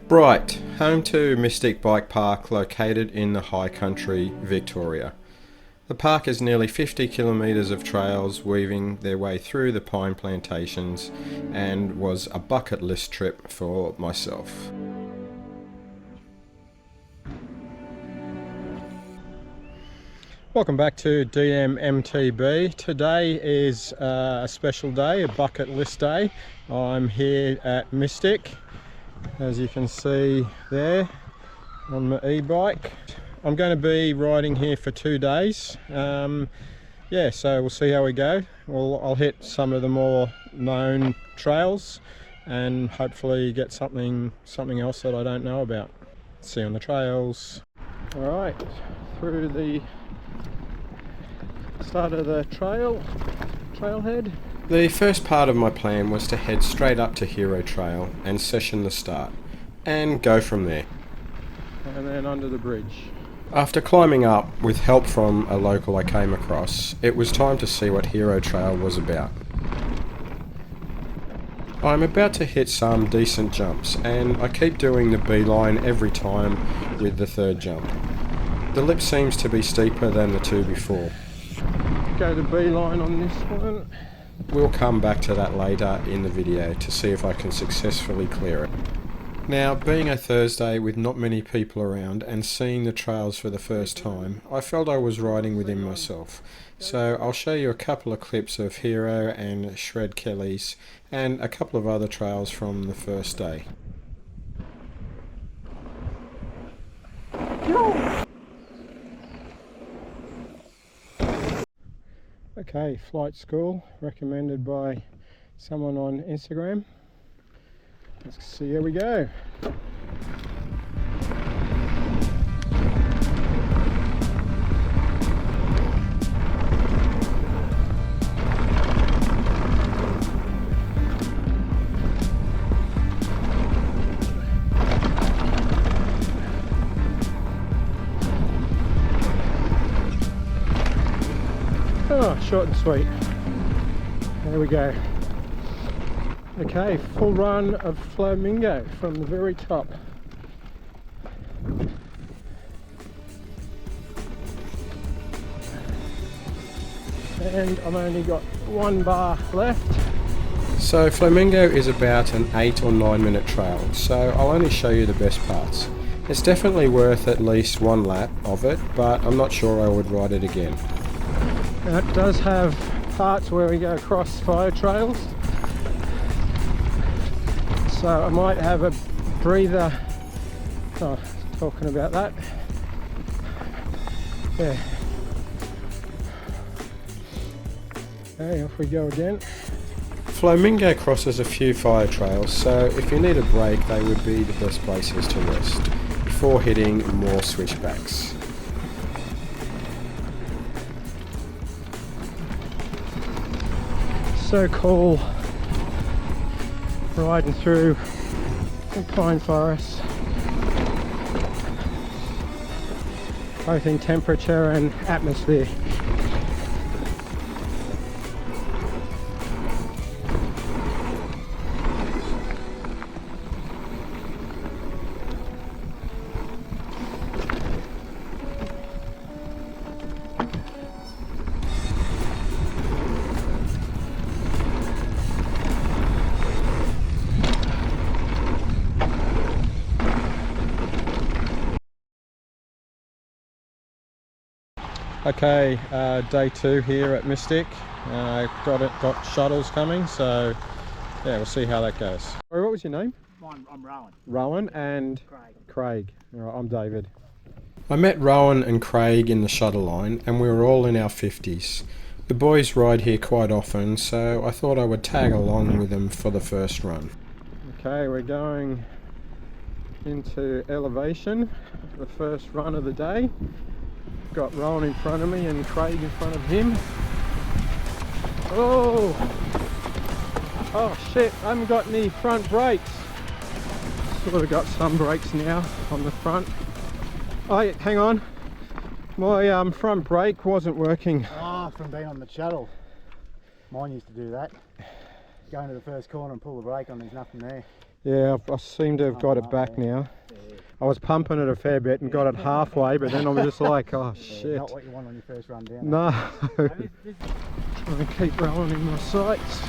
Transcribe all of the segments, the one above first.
Bright, home to Mystic Bike Park located in the High Country, Victoria. The park is nearly 50 kilometres of trails weaving their way through the pine plantations and was a bucket list trip for myself. Welcome back to DMMTB. Today is a special day, a bucket list day. I'm here at Mystic, as you can see there, on my e-bike. I'm going to be riding here for 2 days. Yeah, so we'll see how we go. I'll hit some of the more known trails and hopefully get something else that I don't know about. See you on the trails. Alright, through the start of the trailhead. The first part of my plan was to head straight up to Hero Trail and session the start, and go from there. And then under the bridge. After climbing up, with help from a local I came across, it was time to see what Hero Trail was about. I'm about to hit some decent jumps, and I keep doing the beeline every time with the third jump. The lip seems to be steeper than the two before. Go the beeline on this one. We'll come back to that later in the video to see if I can successfully clear it. Now, being a Thursday with not many people around and seeing the trails for the first time, I felt I was riding within myself. So I'll show you a couple of clips of Hero and Shred Kelly's and a couple of other trails from the first day. Okay, flight school recommended by someone on Instagram. Let's see how we go. Oh, short and sweet. There we go. Okay, full run of Flowmingo from the very top. And I've only got 1 bar left. So Flowmingo is about an 8 or 9 minute trail, so I'll only show you the best parts. It's definitely worth at least 1 lap of it, but I'm not sure I would ride it again. Now it does have parts where we go across fire trails. So I might have a breather. Oh, talking about that. Yeah. Okay, off we go again. Flowmingo crosses a few fire trails, so if you need a break, they would be the best places to rest before hitting more switchbacks. So cool. Riding through the pine forest, both in temperature and atmosphere. Okay, day 2 here at Mystic. Got shuttles coming, so yeah, we'll see how that goes. Sorry, what was your name? I'm Rowan. Rowan and Craig. All right, I'm David. I met Rowan and Craig in the shuttle line, and we were all in our 50s. The boys ride here quite often, so I thought I would tag along with them for the first run. Okay, we're going into elevation, the first run of the day. Got Rowan in front of me and Craig in front of him. Oh shit, I haven't got any front brakes. Sort of got some brakes now on the front. Oh yeah, hang on, my front brake wasn't working. Ah, from being on the shuttle. Mine used to do that. Go into the first corner and pull the brake on, there's nothing there. Yeah, I seem to have got it back now. I was pumping it a fair bit and got it halfway, but then I was just like, oh shit. Not what you want on your first run down. No. Trying to keep rolling in my sights.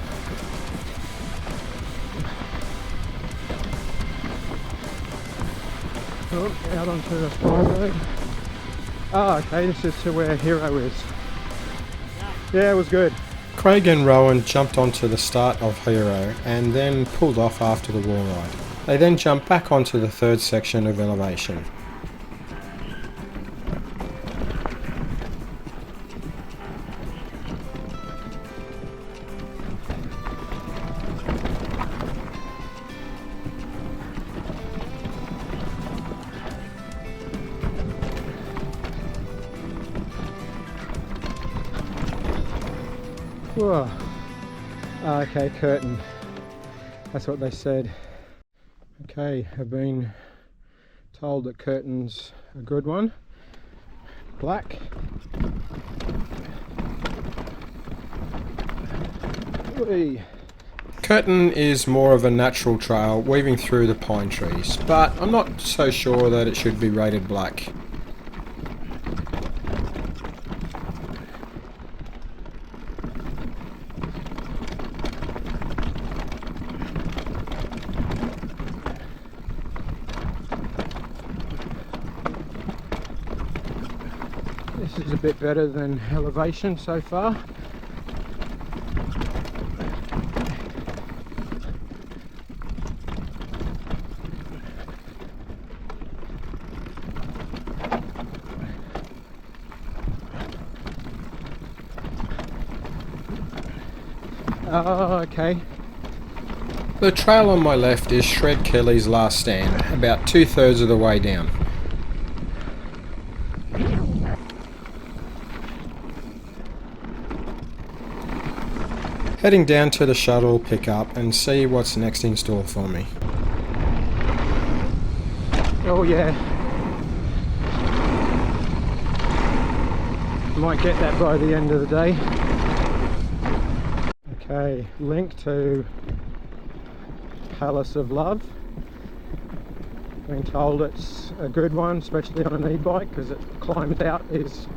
Oh, out onto the fine road. Oh, okay, this is to where Hero is. Yeah, it was good. Craig and Rowan jumped onto the start of Hero and then pulled off after the wall ride. They then jumped back onto the third section of elevation. Whoa. Okay, curtain. That's what they said. Okay, I've been told that curtain's a good one. Black. Whee. Curtain is more of a natural trail weaving through the pine trees, but I'm not so sure that it should be rated black. This is a bit better than elevation so far. Oh, okay. The trail on my left is Shred Kelly's last stand, about 2/3 of the way down. Heading down to the shuttle pickup and see what's next in store for me. Oh yeah. Might get that by the end of the day. Okay, link to Palace of Love. Been told it's a good one, especially on an e-bike, because it climbs out is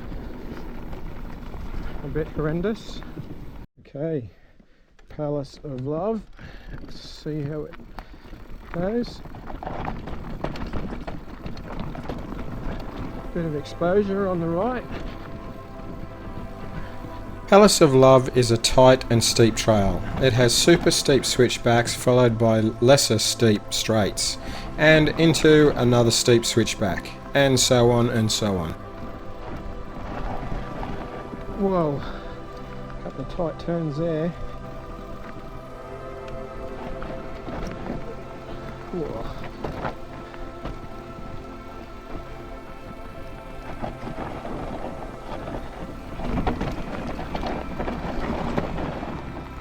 a bit horrendous. Okay, Palace of Love. Let's see how it goes. Bit of exposure on the right. Palace of Love is a tight and steep trail. It has super steep switchbacks followed by lesser steep straights and into another steep switchback, and so on and so on. Whoa, a couple of tight turns there. Whoa.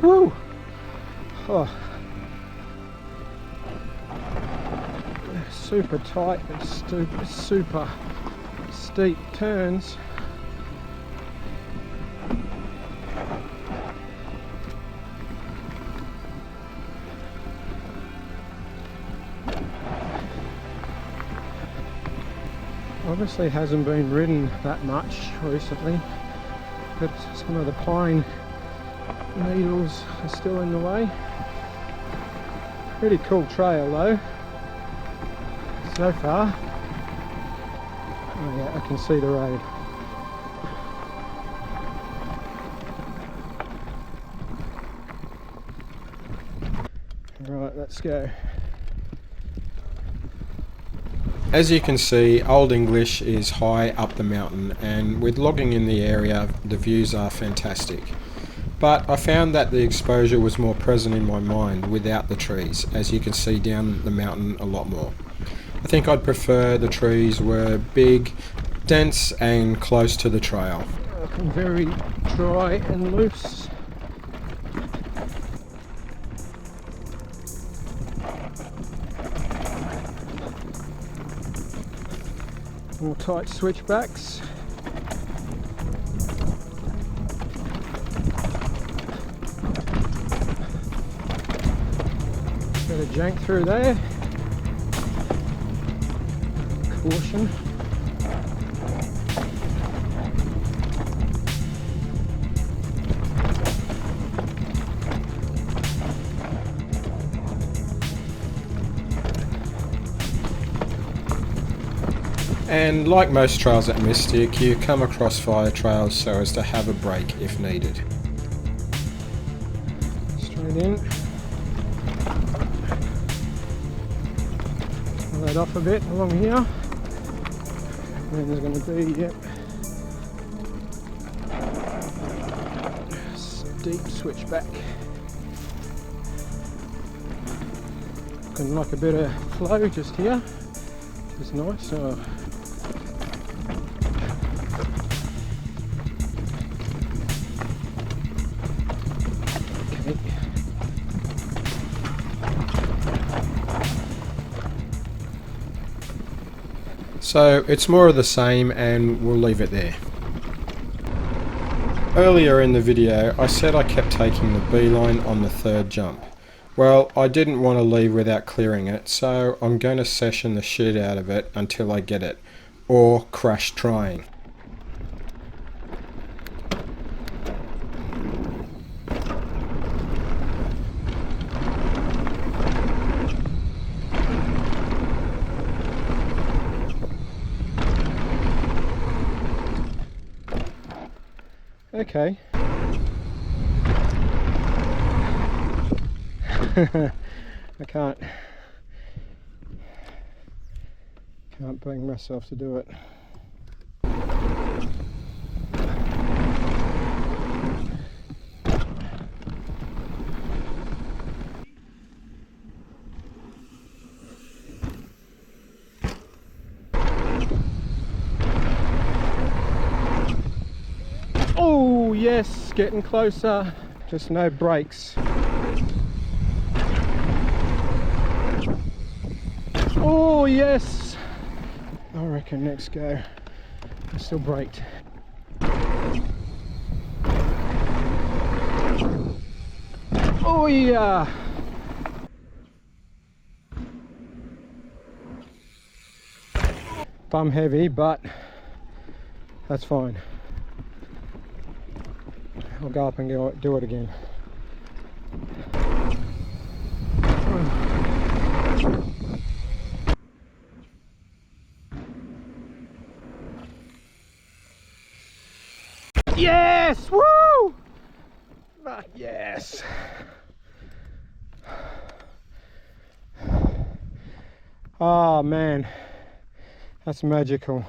Woo! Oh. Super tight and super steep turns. Obviously hasn't been ridden that much recently, but some of the pine needles are still in the way. Pretty cool trail though, so far. Oh yeah, I can see the road. Right, let's go. As you can see, Old English is high up the mountain, and with logging in the area, the views are fantastic. But I found that the exposure was more present in my mind without the trees, as you can see down the mountain a lot more. I think I'd prefer the trees were big, dense and close to the trail. Looking very dry and loose. More tight switchbacks. Bit of jank through there. Caution. And like most trails at Mystic, you come across fire trails so as to have a break if needed. Straight in. Let off a bit along here. And then there's going to be, yep, steep switchback. Looking like a bit of flow just here. It's nice. So it's more of the same and we'll leave it there. Earlier in the video I said I kept taking the beeline on the third jump. Well, I didn't want to leave without clearing it, so I'm going to session the shit out of it until I get it, or crash trying. Okay. I can't bring myself to do it. Oh yes, getting closer, just no brakes. Oh yes! I reckon next go I still braked. Oh yeah! Bum heavy, but that's fine. I'll go up and do it again. Yes! Woo! But yes! Oh man, that's magical.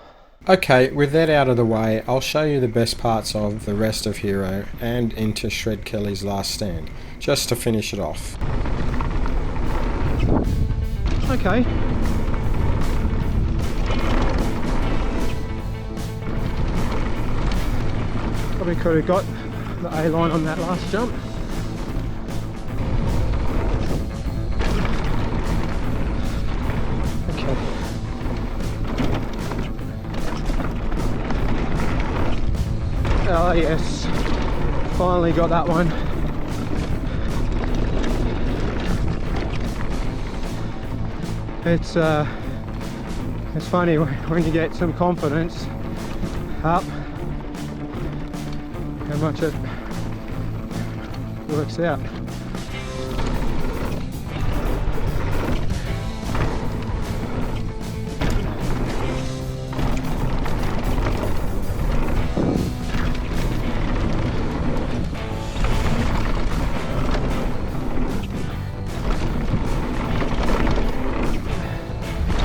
Okay, with that out of the way, I'll show you the best parts of the rest of Hero and into Shred Kelly's last stand, just to finish it off. Okay. Probably could have got the A-line on that last jump. Okay. Oh yes, finally got that one. It's funny when you get some confidence up, how much it works out.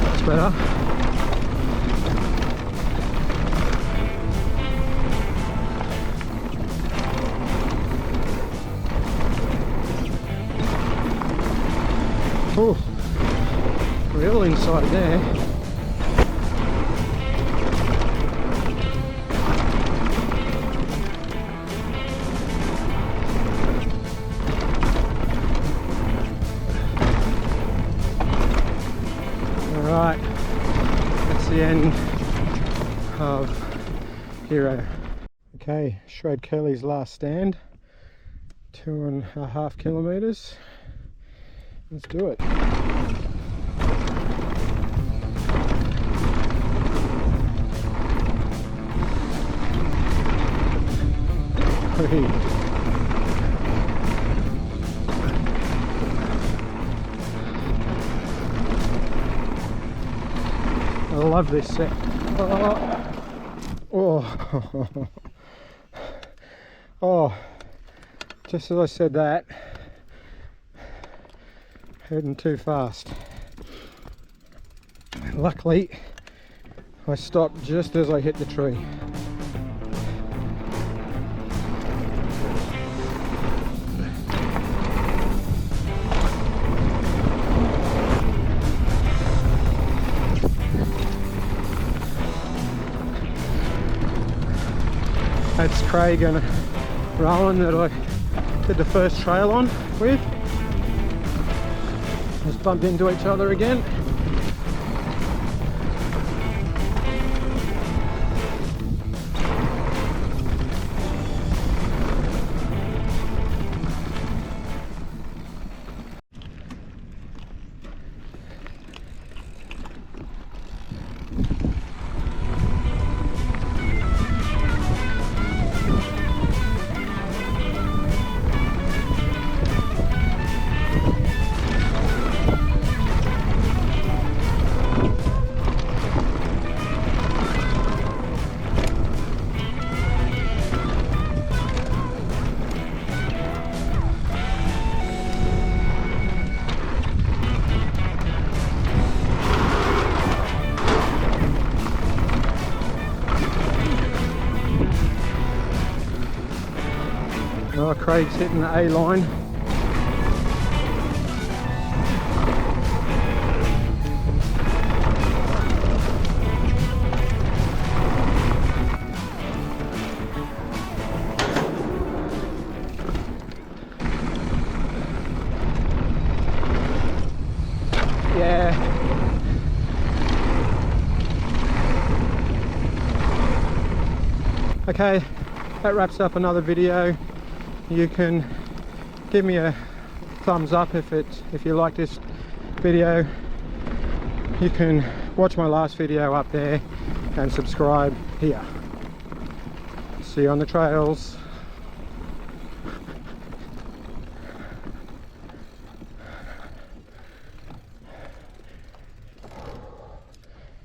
That's better. Oh, real inside there. Alright, that's the end of Hero. Okay, Shred Kelly's last stand, 2.5 kilometers. Let's do it. I love this set. Oh. Oh, just as I said that, heading too fast. Luckily, I stopped just as I hit the tree. That's Craig and Rowan that I did the first trail on with. Just bumped into each other again. Oh, Craig's hitting the A line. Yeah. Okay, that wraps up another video. You can give me a thumbs up if you like this video. You can watch my last video up there and subscribe here. See you on the trails.